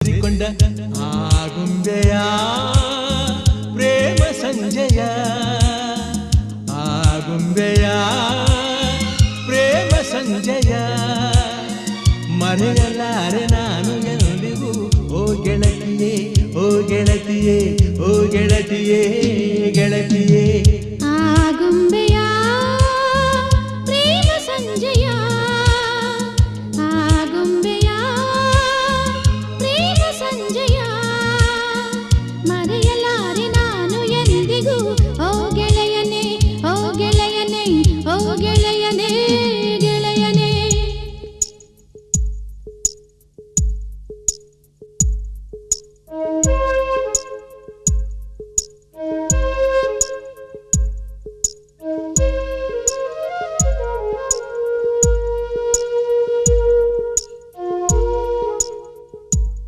ಕೊಂಡ ಆಗುಂಬೆಯ ಪ್ರೇಮ ಸಂಜಯ ಆಗುಂಬೆಯ ಪ್ರೇಮ ಸಂಜಯ ಮರೆಯಲಾರೆ ನಾನು ಎಂದಿಗೂ ಓ ಗೆಳತಿಯೇ ಓ ಗೆಳತಿಯೇ ಓ ಗೆಳತಿಯೇ ಗೆಳತಿಯೇ ಆಗುಂಬೆಯ ಪ್ರೇಮ ಸಂಜಯ ಆಗುಂಬೆಯ ಪ್ರೇಮ ಸಂಜಯ ಮರೆ